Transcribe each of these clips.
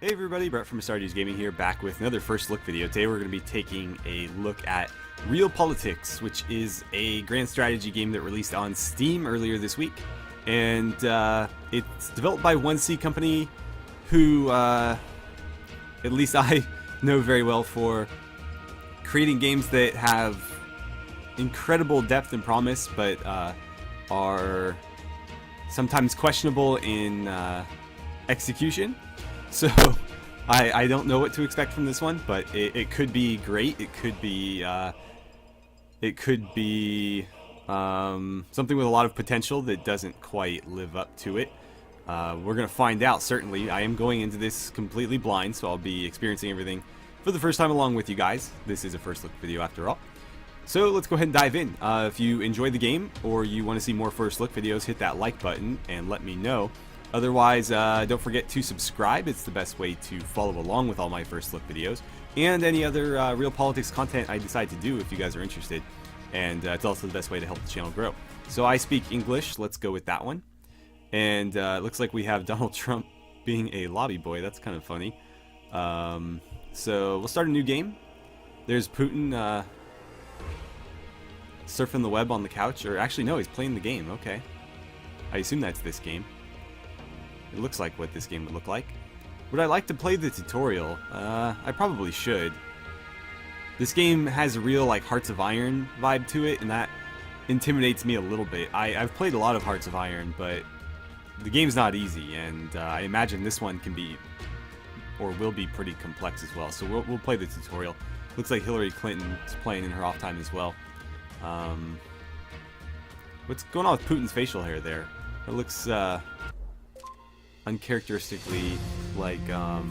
Hey everybody, Brett from AstartesGaming here, back with another first look video. Today we're going to be taking a look at RealPolitiks, which is a grand strategy game that released on Steam earlier this week. And it's developed by 1C Company, who at least I know very well for creating games that have incredible depth and promise, but are sometimes questionable in execution. So I don't know what to expect from this one, but it could be great. It could be something with a lot of potential that doesn't quite live up to it. We're gonna find out, certainly. I am going into this completely blind, so I'll be experiencing everything for the first time along with you guys. This is a first look video after all. So let's go ahead and dive in. If you enjoyed the game or you want to see more first look videos, hit that like button and let me know. Otherwise, don't forget to subscribe. It's the best way to follow along with all my first look videos and any other RealPolitiks content I decide to do if you guys are interested. And it's also the best way to help the channel grow. So I speak English. Let's go with that one. And it looks like we have Donald Trump being a lobby boy. That's kind of funny. So we'll start a new game. There's Putin surfing the web on the couch. Or actually, no, he's playing the game. Okay. I assume that's this game. It looks like what this game would look like. Would I like to play the tutorial? I probably should. This game has a real like Hearts of Iron vibe to it, and that intimidates me a little bit. I've played a lot of Hearts of Iron, but the game's not easy, and I imagine this one can be, or will be, pretty complex as well. So we'll play the tutorial. Looks like Hillary Clinton is playing in her off time as well. What's going on with Putin's facial hair there? It looks uncharacteristically like a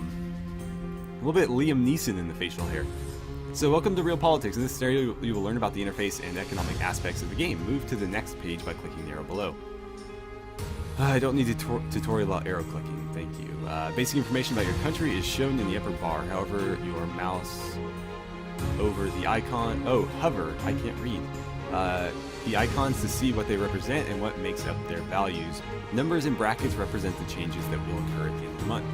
little bit Liam Neeson in the facial hair. So welcome to RealPolitiks. In this scenario, you will learn about the interface and economic aspects of the game. Move to the next page by clicking the arrow below. I don't need a tutorial about arrow clicking, thank you. Basic information about your country is shown in the upper bar. However, your mouse over the icon, hover, I can't read. The icons to see what they represent and what makes up their values. Numbers and brackets represent the changes that will occur at the end of the month.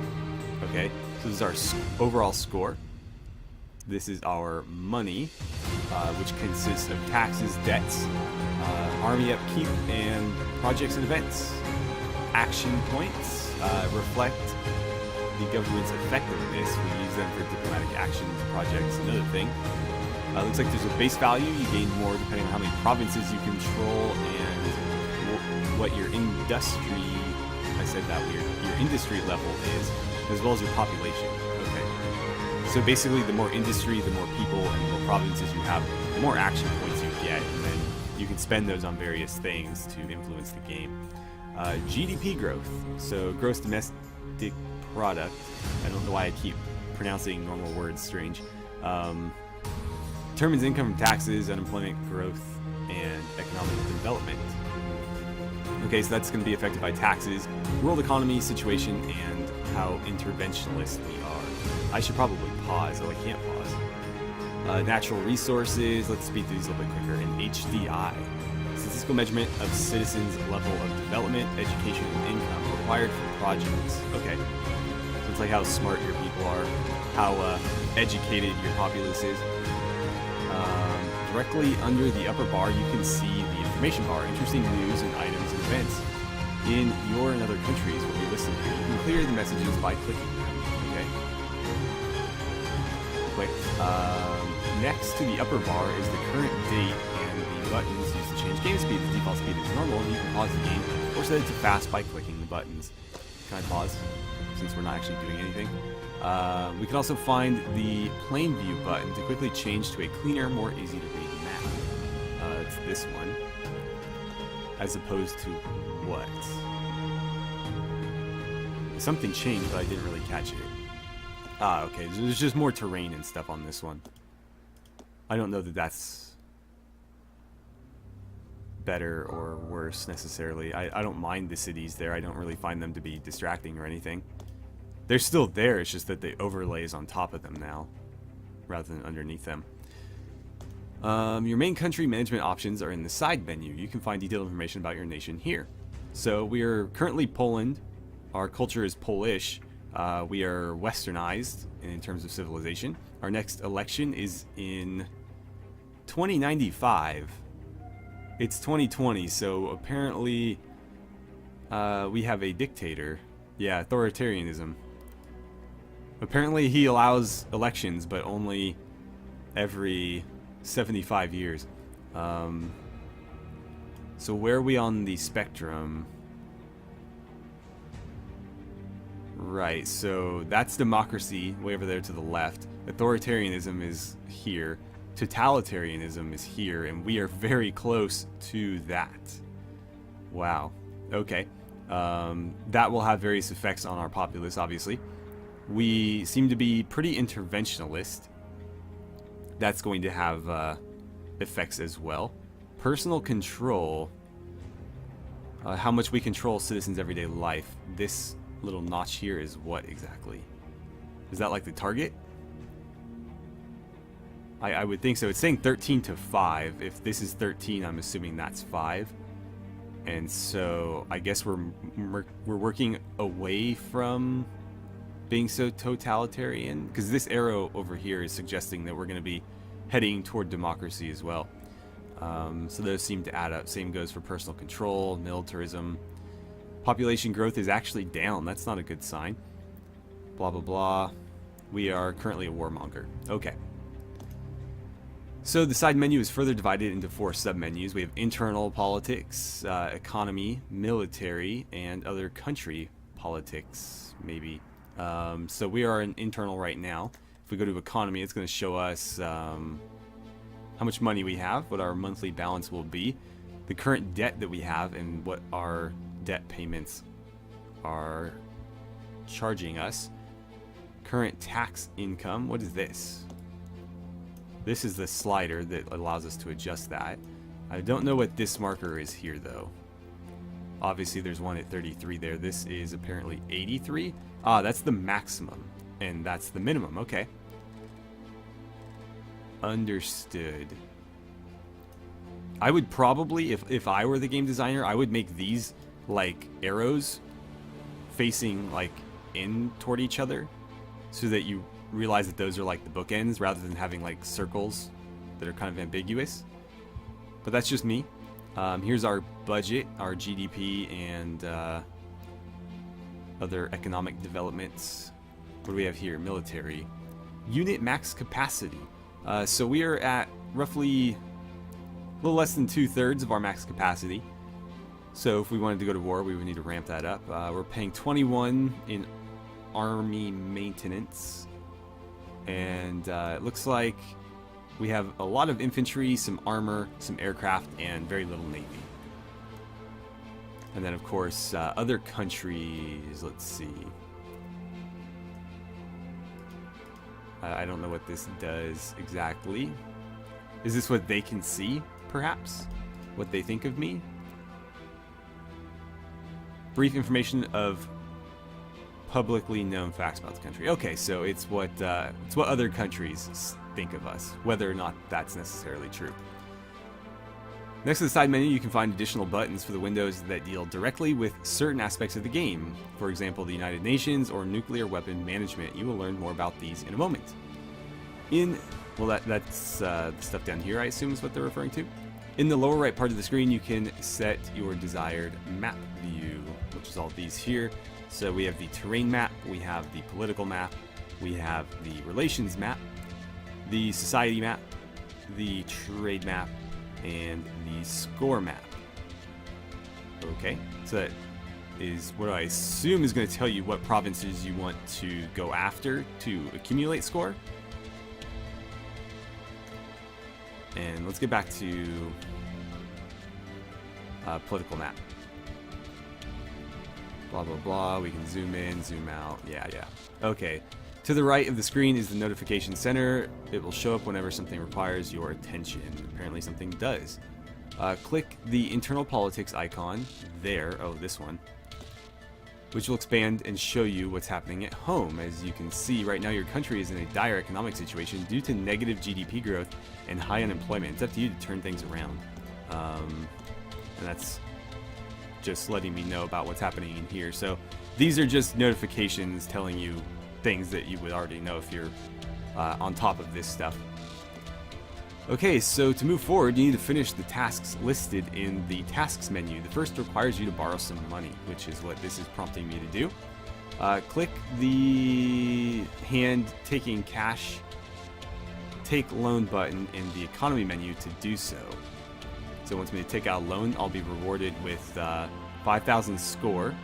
Okay, so this is our overall score. This is our money, which consists of taxes, debts, army upkeep, and projects and events. Action points reflect the government's effectiveness. We use them for diplomatic actions, projects, and other things. Looks like there's a base value. You gain more depending on how many provinces you control and what your industry, I said that weird, your industry level is, as well as your population. Okay. So basically, the more industry, the more people, and the more provinces you have, the more action points you get, and then you can spend those on various things to influence the game. GDP growth, so gross domestic product. I don't know why I keep pronouncing normal words strange. Determines income from taxes, unemployment, growth, and economic development. Okay, so that's going to be affected by taxes, world economy situation, and how interventionist we are. I should probably pause, though I can't pause. Natural resources, let's speed through these a little bit quicker. And HDI, statistical measurement of citizens' level of development, education, and income required for projects. Okay, so it's like how smart your people are, how educated your populace is. Directly under the upper bar, you can see the information bar. Interesting news and items and events in your and other countries will be listed here. You can clear the messages by clicking them. Okay. Click. Next to the upper bar is the current date and the buttons used to change game speed. The default speed is normal, and you can pause the game or set it to fast by clicking the buttons. Can I pause? Since we're not actually doing anything. We can also find the plain view button to quickly change to a cleaner, more easy to read map. It's this one. As opposed to what? Something changed, but I didn't really catch it. Okay. There's just more terrain and stuff on this one. I don't know that that's better or worse necessarily. I don't mind the cities there. I don't really find them to be distracting or anything. They're still there, it's just that the overlay is on top of them now, rather than underneath them. Your main country management options are in the side menu. You can find detailed information about your nation here. So we are currently Poland. Our culture is Polish. We are westernized in terms of civilization. Our next election is in 2095. It's 2020, so apparently we have a dictator. Yeah, authoritarianism. Apparently he allows elections, but only every 75 years. So where are we on the spectrum? Right, so that's democracy way over there to the left. Authoritarianism is here. Totalitarianism is here, and we are very close to that. Wow. Okay. That will have various effects on our populace, obviously. We seem to be pretty interventionalist. That's going to have effects as well. Personal control. How much we control citizens' everyday life. This little notch here is what exactly? Is that like the target? I would think so. It's saying 13 to 5. If this is 13, I'm assuming that's 5. And so I guess we're working away from being so totalitarian, because this arrow over here is suggesting that we're going to be heading toward democracy as well. So those seem to add up. Same goes for personal control, militarism. Population growth is actually down. That's not a good sign. Blah, blah, blah. We are currently a warmonger. Okay. So the side menu is further divided into 4 submenus. We have internal politics, economy, military, and other country politics, maybe. So we are in internal right now. If we go to economy, it's going to show us how much money we have, what our monthly balance will be, the current debt that we have, and what our debt payments are charging us. Current tax income. What is this? This is the slider that allows us to adjust that. I don't know what this marker is here, though. Obviously, there's one at 33 there. This is apparently 83. Ah, that's the maximum, and that's the minimum. Okay. Understood. I would probably, if I were the game designer, I would make these like arrows facing like in toward each other, so that you realize that those are like the bookends rather than having like circles that are kind of ambiguous. But that's just me. Here's our budget, our GDP, and other economic developments. What do we have here? Military. Unit max capacity. So we are at roughly a little less than 2/3 of our max capacity. So if we wanted to go to war, we would need to ramp that up. We're paying 21 in army maintenance. And it looks like we have a lot of infantry, some armor, some aircraft, and very little navy. And then, of course, other countries. Let's see. I don't know what this does exactly. Is this what they can see, perhaps? What they think of me? Brief information of publicly known facts about the country. Okay, so it's what other countries think of us, whether or not that's necessarily true. Next to the side menu, you can find additional buttons for the windows that deal directly with certain aspects of the game. For example, the United Nations or nuclear weapon management. You will learn more about these in a moment. That's the stuff down here, I assume is what they're referring to. In the lower right part of the screen, you can set your desired map view, which is all these here. So we have the terrain map, we have the political map, we have the relations map, the society map, the trade map, and the score map. Okay, so that is what I assume is going to tell you what provinces you want to go after to accumulate score. And let's get back to political map. Blah, blah, blah. We can zoom in, zoom out. Yeah. Okay. To the right of the screen is the notification center. It will show up whenever something requires your attention. Apparently something does. Click the internal politics icon there. Oh, this one. Which will expand and show you what's happening at home. As you can see, right now your country is in a dire economic situation due to negative GDP growth and high unemployment. It's up to you to turn things around. And that's just letting me know about what's happening in here. So These are just notifications telling you things that you would already know if you're on top of this stuff. Okay, so to move forward, you need to finish the tasks listed in the tasks menu. The first requires you to borrow some money, which is what this is prompting me to do. Click the hand taking cash take loan button in the economy menu to do so. So it wants me to take out a loan. I'll be rewarded with 5,000 score.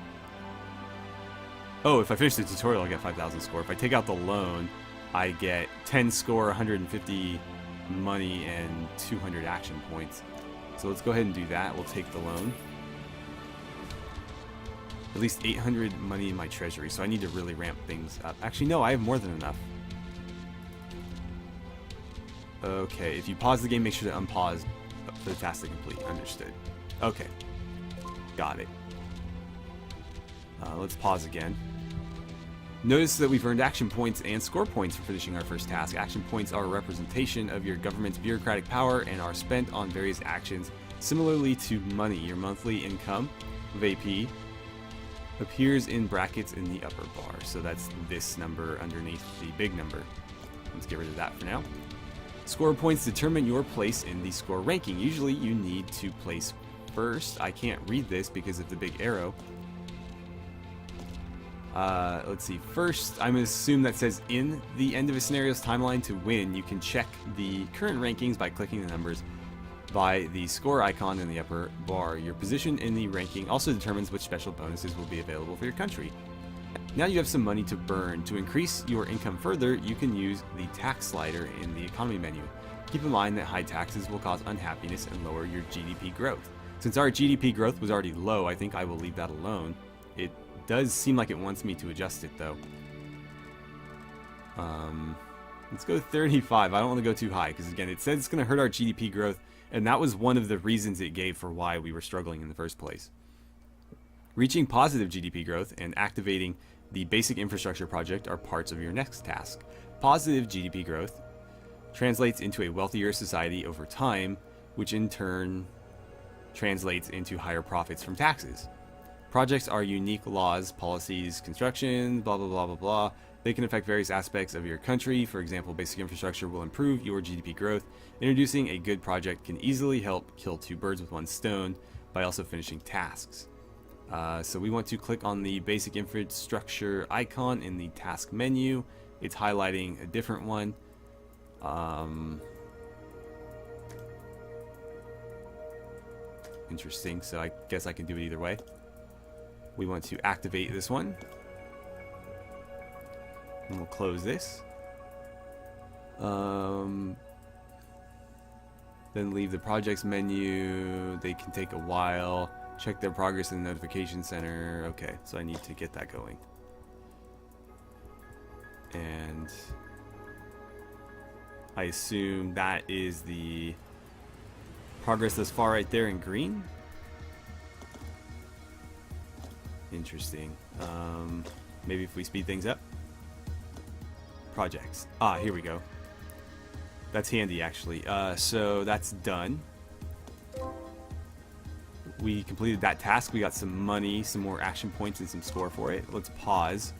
Oh, if I finish the tutorial, I'll get 5,000 score. If I take out the loan, I get 10 score, 150 money, and 200 action points. So let's go ahead and do that. We'll take the loan. At least 800 money in my treasury, so I need to really ramp things up. Actually, no, I have more than enough. Okay, if you pause the game, make sure to unpause for the task to complete. Understood. Okay. Got it. Let's pause again. Notice that we've earned action points and score points for finishing our first task. Action points are a representation of your government's bureaucratic power and are spent on various actions. Similarly to money, your monthly income of AP appears in brackets in the upper bar. So that's this number underneath the big number. Let's get rid of that for now. Score points determine your place in the score ranking. Usually you need to place first. I can't read this because of the big arrow. Let's see. First, I'm going to assume that says in the end of a scenario's timeline. To win, you can check the current rankings by clicking the numbers by the score icon in the upper bar. Your position in the ranking also determines which special bonuses will be available for your country. Now you have some money to burn. To increase your income further, you can use the tax slider in the economy menu. Keep in mind that high taxes will cause unhappiness and lower your GDP growth. Since our GDP growth was already low, I think I will leave that alone. It does seem like it wants me to adjust it though. Let's go 35. I don't want to go too high because again, it says it's going to hurt our GDP growth, and that was one of the reasons it gave for why we were struggling in the first place. Reaching positive GDP growth and activating the basic infrastructure project are parts of your next task. Positive GDP growth translates into a wealthier society over time, which in turn translates into higher profits from taxes. Projects are unique laws, policies, construction, blah, blah, blah, blah, blah. They can affect various aspects of your country. For example, basic infrastructure will improve your GDP growth. Introducing a good project can easily help kill two birds with one stone by also finishing tasks. So we want to click on the basic infrastructure icon in the task menu. It's highlighting a different one. Interesting, so I guess I can do it either way. We want to activate this one. And we'll close this. Then leave the projects menu. They can take a while. Check their progress in the notification center. Okay, so I need to get that going. And I assume that is the progress thus far right there in green. Interesting. Maybe if we speed things up. Projects. Ah, here we go. That's handy actually. So that's done. We completed that task. We got some money, some more action points, and some score for it. Let's pause.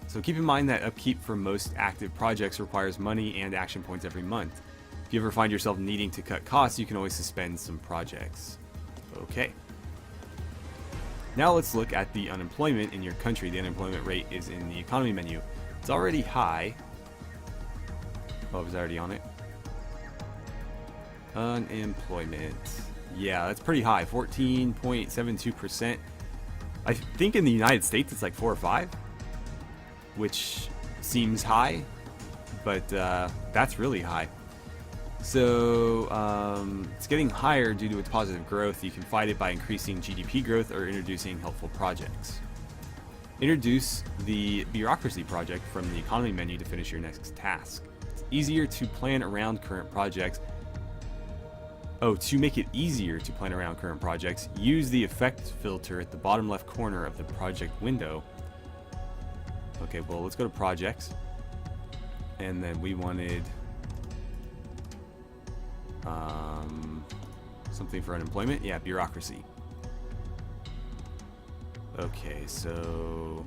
So keep in mind that upkeep for most active projects requires money and action points every month. If you ever find yourself needing to cut costs, you can always suspend some projects. Okay. Now let's look at the unemployment in your country. The unemployment rate is in the economy menu. It's already high. Oh, it was already on it. Unemployment. Yeah, that's pretty high. 14.72%. I think in the United States it's like 4 or 5, which seems high, but that's really high. So it's getting higher due to its positive growth. You can fight it by increasing GDP growth or introducing helpful projects. Introduce the bureaucracy project from the economy menu to finish your next task. It's easier to plan around current projects. Oh, to make it easier to plan around current projects, use the effect filter at the bottom left corner of the project window. Okay, well, let's go to projects. And then we wanted something for unemployment. Yeah, bureaucracy. Okay, so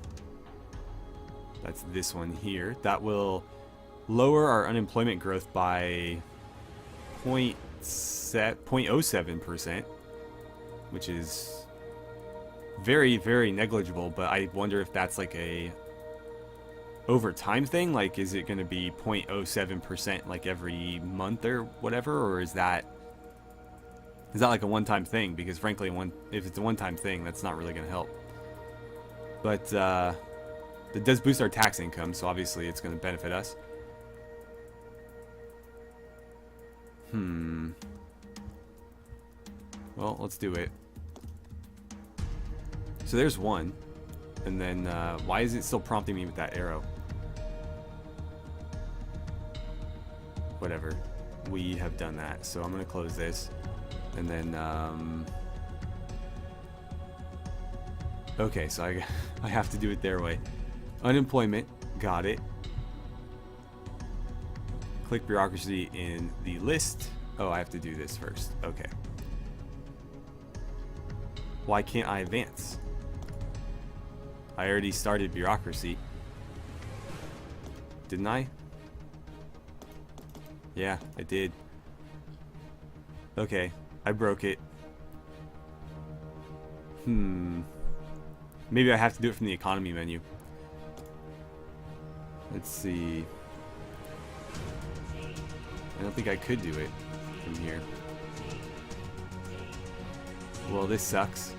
that's this one here. That will lower our unemployment growth by 0.07%, which is very, very negligible, but I wonder if that's like a over time thing. Like, is it going to be 0.07% like every month or whatever, or is that like a one-time thing? Because frankly, if it's a one-time thing, that's not really going to help. But it does boost our tax income, so obviously it's going to benefit us. Well, let's do it. So there's one. And then, why is it still prompting me with that arrow? Whatever. We have done that. So I'm going to close this. And then, okay, so I have to do it their way. Unemployment. Got it. Click bureaucracy in the list. Oh, I have to do this first. Okay. Why can't I advance? I already started bureaucracy. Didn't I? Yeah, I did. Okay, I broke it. Maybe I have to do it from the economy menu. Let's see. I don't think I could do it from here. Well, this sucks.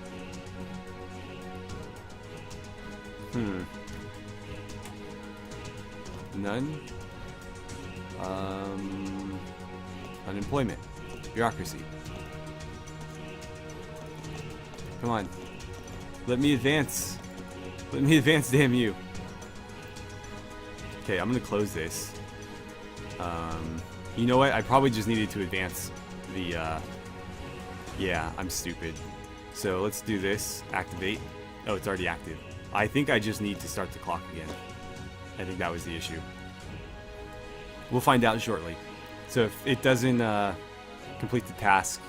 None. Unemployment. Bureaucracy. Come on. Let me advance. Let me advance, damn you. Okay, I'm gonna close this. You know what? I probably just needed to advance the, yeah, I'm stupid. So let's do this. Activate. Oh, it's already active. I think I just need to start the clock again. I think that was the issue. We'll find out shortly. So if it doesn't complete the task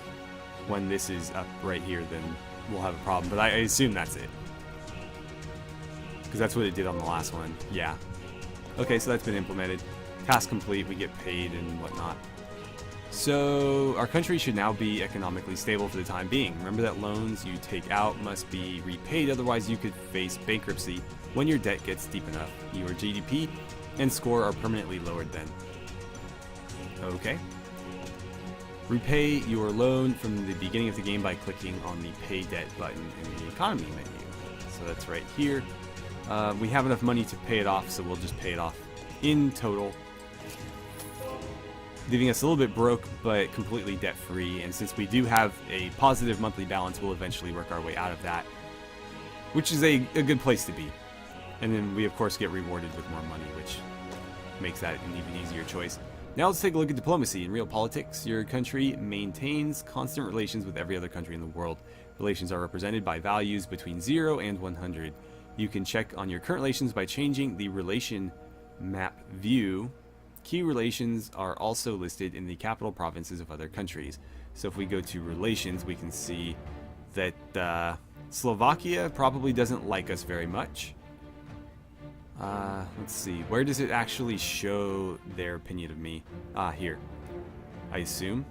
when this is up right here, then we'll have a problem. But I assume that's it. Because that's what it did on the last one. Yeah. Okay, so that's been implemented. Task complete, we get paid and whatnot. So our country should now be economically stable for the time being. Remember that loans you take out must be repaid, otherwise you could face bankruptcy when your debt gets deep enough. Your GDP and score are permanently lowered then. Okay. Repay your loan from the beginning of the game by clicking on the Pay Debt button in the economy menu. So that's right here. We have enough money to pay it off, so we'll just pay it off in total, leaving us a little bit broke, but completely debt-free. And since we do have a positive monthly balance, we'll eventually work our way out of that, which is a good place to be. And then we, of course, get rewarded with more money, which makes that an even easier choice. Now let's take a look at diplomacy. In RealPolitiks, your country maintains constant relations with every other country in the world. Relations are represented by values between 0 and 100. You can check on your current relations by changing the relation map view. Key relations are also listed in the capital provinces of other countries. So if we go to relations, we can see that Slovakia probably doesn't like us very much. Let's see, where does it actually show their opinion of me? Here, I assume.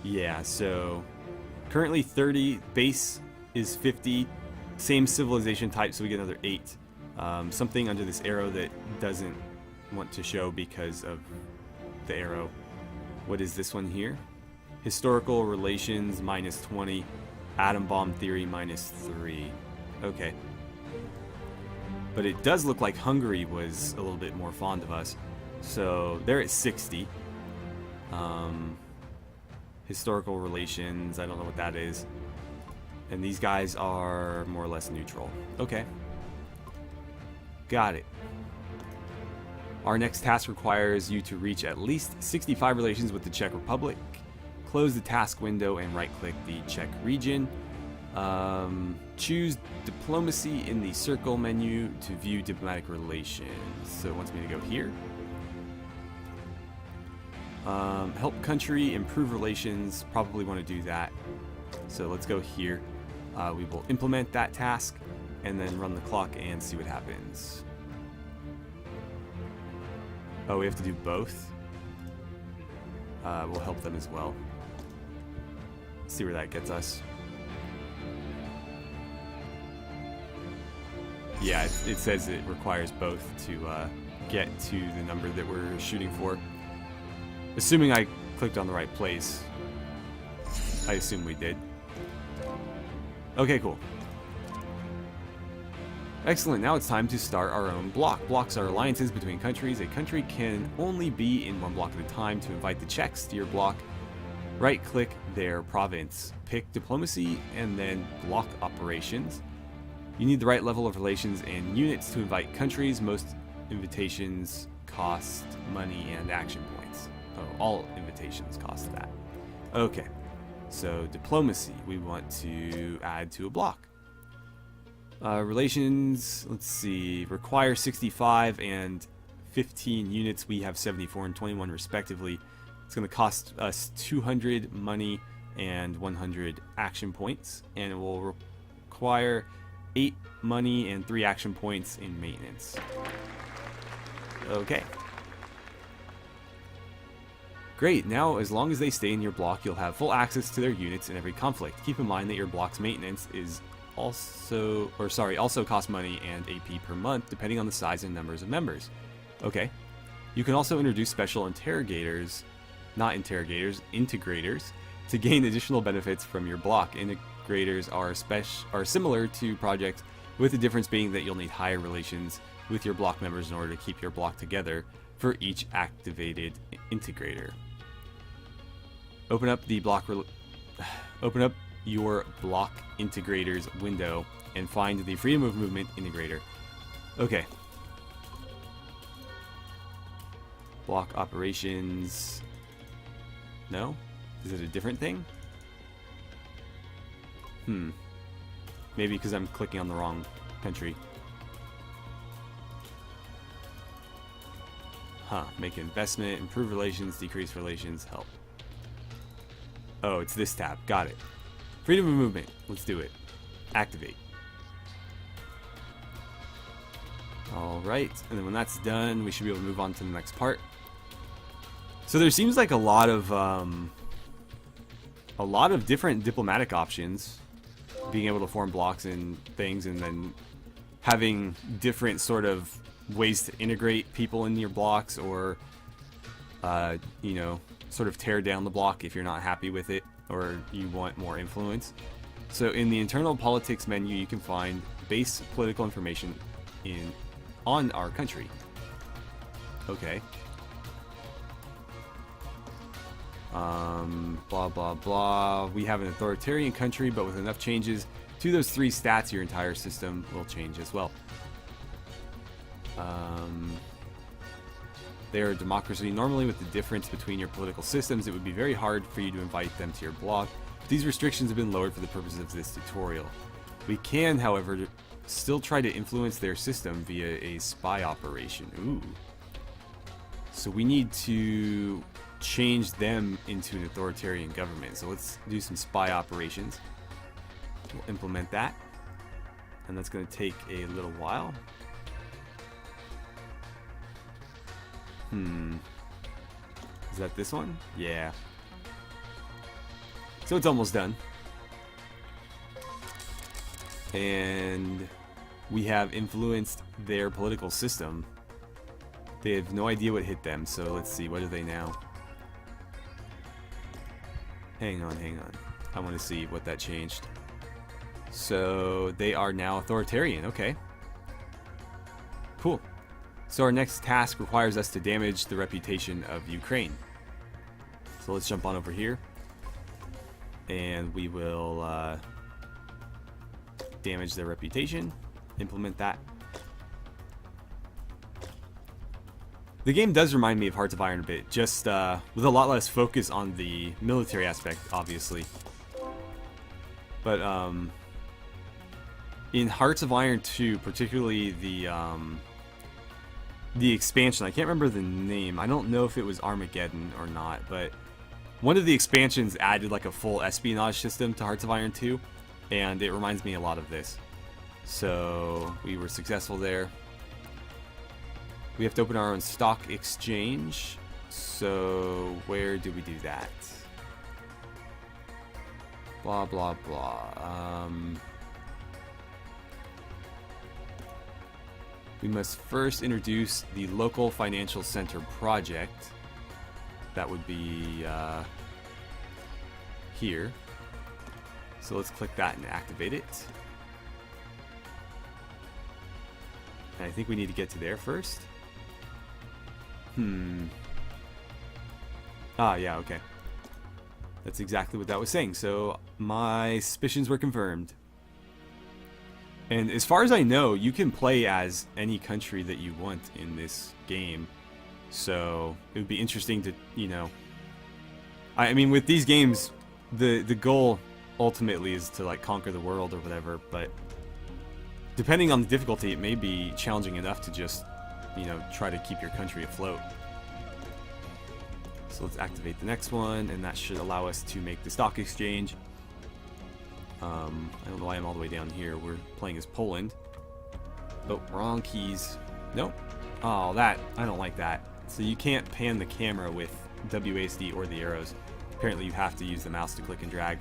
Yeah, so currently 30, base is 50, same civilization type, so we get another 8. Something under this arrow that doesn't want to show because of the arrow. What is this one here? Historical relations minus 20, atom bomb theory minus 3. Okay. But it does look like Hungary was a little bit more fond of us. So they're at 60. Historical relations, I don't know what that is. And these guys are more or less neutral. Okay. Got it. Our next task requires you to reach at least 65 relations with the Czech Republic. Close the task window and right-click the Czech region. Choose diplomacy in the circle menu to view diplomatic relations. So it wants me to go here. Help country improve relations. Probably want to do that. So let's go here. We will implement that task and then run the clock and see what happens. Oh, we have to do both? We'll help them as well. See where that gets us. Yeah, it says it requires both to get to the number that we're shooting for. Assuming I clicked on the right place. I assume we did. Okay, cool. Excellent, now it's time to start our own block. Blocks are alliances between countries. A country can only be in one block at a time. To invite the Czechs to your block, right-click their province. Pick diplomacy and then block operations. You need the right level of relations and units to invite countries. Most invitations cost money and action points. Oh, all invitations cost that. Okay, so diplomacy we want to add to a block. Relations, let's see, require 65 and 15 units. We have 74 and 21 respectively. It's going to cost us 200 money and 100 action points, and it will require 8 money and 3 action points in maintenance. Okay. Great, now as long as they stay in your block, you'll have full access to their units in every conflict. Keep in mind that your block's maintenance is also costs money and AP per month, depending on the size and numbers of members. Okay. You can also introduce special integrators, to gain additional benefits from your block. Integrators are similar to projects, with the difference being that you'll need higher relations with your block members in order to keep your block together for each activated integrator. Open up your block integrators window and find the freedom of movement integrator. Okay. Block operations. No? Is it a different thing? Maybe because I'm clicking on the wrong country. Make investment, improve relations, decrease relations, help. Oh, it's this tab. Got it. Freedom of movement. Let's do it. Activate. Alright, and then when that's done, we should be able to move on to the next part. So there seems like a lot of different diplomatic options. Being able to form blocks and things, and then having different sort of ways to integrate people in your blocks, or you know, sort of tear down the block if you're not happy with it or you want more influence. So in the internal politics menu, you can find base political information on our country. Okay. Blah blah blah. We have an authoritarian country, but with enough changes to those 3 stats, your entire system will change as well. They are a democracy. Normally, with the difference between your political systems, it would be very hard for you to invite them to your block. But these restrictions have been lowered for the purposes of this tutorial. We can, however, still try to influence their system via a spy operation. Ooh. So we need to change them into an authoritarian government. So let's do some spy operations. We'll implement that. And that's going to take a little while. Is that this one? Yeah. So it's almost done. And we have influenced their political system. They have no idea what hit them, so let's see, what are they now? Hang on. I want to see what that changed. So they are now authoritarian, okay. Cool. So our next task requires us to damage the reputation of Ukraine. So let's jump on over here. And we will damage their reputation. Implement that. The game does remind me of Hearts of Iron a bit, just with a lot less focus on the military aspect, obviously. But in Hearts of Iron 2, particularly the expansion, I can't remember the name. I don't know if it was Armageddon or not, but one of the expansions added like a full espionage system to Hearts of Iron 2. and it reminds me a lot of this. So we were successful there. We have to open our own stock exchange. So where do we do that? Blah, blah, blah. We must first introduce the local financial center project. That would be here. So let's click that and activate it. And I think we need to get to there first. Ah, yeah, okay. That's exactly what that was saying. So my suspicions were confirmed. And as far as I know, you can play as any country that you want in this game. So it would be interesting to, you know... I mean, with these games, the goal ultimately is to, like, conquer the world or whatever, but depending on the difficulty, it may be challenging enough to just, you know, try to keep your country afloat. So let's activate the next one, and that should allow us to make the stock exchange. I don't know why I'm all the way down here. We're playing as Poland. Oh, wrong keys. Nope. Oh, that. I don't like that. So you can't pan the camera with WASD or the arrows. Apparently you have to use the mouse to click and drag.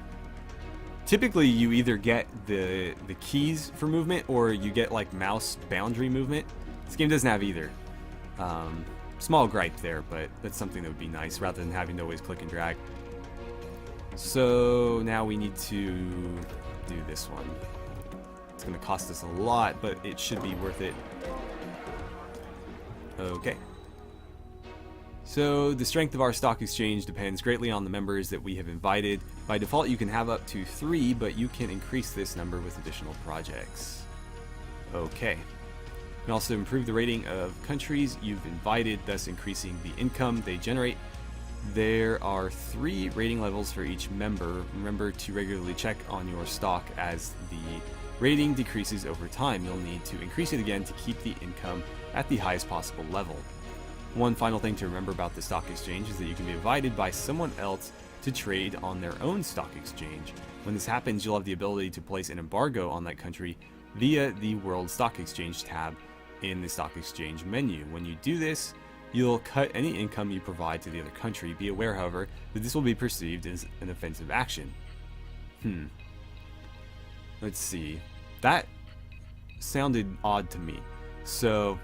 Typically you either get the keys for movement or you get like mouse boundary movement. This game doesn't have either. Small gripe there, but that's something that would be nice rather than having to always click and drag. So now we need to do this one. It's going to cost us a lot, but it should be worth it. Okay. So the strength of our stock exchange depends greatly on the members that we have invited. By default, you can have up to 3, but you can increase this number with additional projects. Okay. You can also improve the rating of countries you've invited, thus increasing the income they generate. There are 3 rating levels for each member. Remember to regularly check on your stock as the rating decreases over time. You'll need to increase it again to keep the income at the highest possible level. One final thing to remember about the stock exchange is that you can be invited by someone else to trade on their own stock exchange. When this happens, you'll have the ability to place an embargo on that country via the World Stock Exchange tab in the stock exchange menu. When you do this, you'll cut any income you provide to the other country. Be aware, however, that this will be perceived as an offensive action. Let's see. That sounded odd to me. So,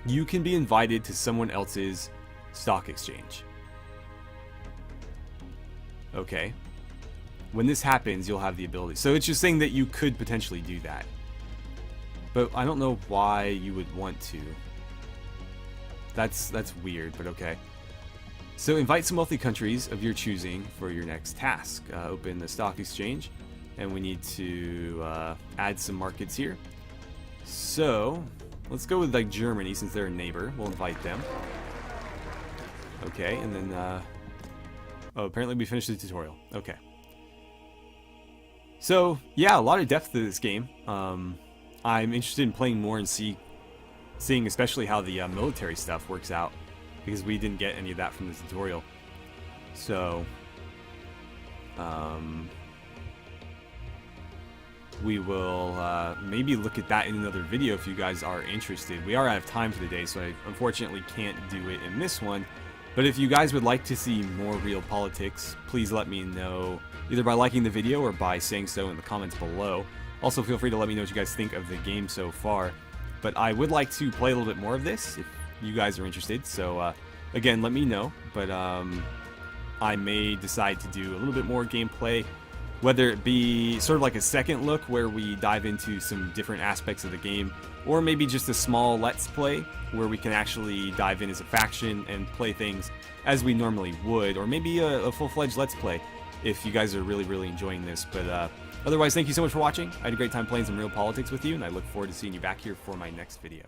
you can be invited to someone else's stock exchange. Okay. When this happens, you'll have the ability. So it's just saying that you could potentially do that. But I don't know why you would want to. That's weird, but okay. So invite some wealthy countries of your choosing for your next task. Open the stock exchange, and we need to add some markets here. So let's go with like Germany since they're a neighbor. We'll invite them. Okay, and then oh, apparently we finished the tutorial. Okay. So yeah, a lot of depth to this game. I'm interested in playing more and seeing especially how the military stuff works out, because we didn't get any of that from the tutorial. So we will maybe look at that in another video if you guys are interested. We are out of time for the day, so I unfortunately can't do it in this one. But if you guys would like to see more RealPolitiks, please let me know either by liking the video or by saying so in the comments below. Also, feel free to let me know what you guys think of the game so far. But I would like to play a little bit more of this if you guys are interested. So again, let me know. But I may decide to do a little bit more gameplay, whether it be sort of like a second look where we dive into some different aspects of the game, or maybe just a small let's play where we can actually dive in as a faction and play things as we normally would, or maybe a full-fledged let's play if you guys are really enjoying this. But otherwise, thank you so much for watching. I had a great time playing some RealPolitiks with you, and I look forward to seeing you back here for my next video.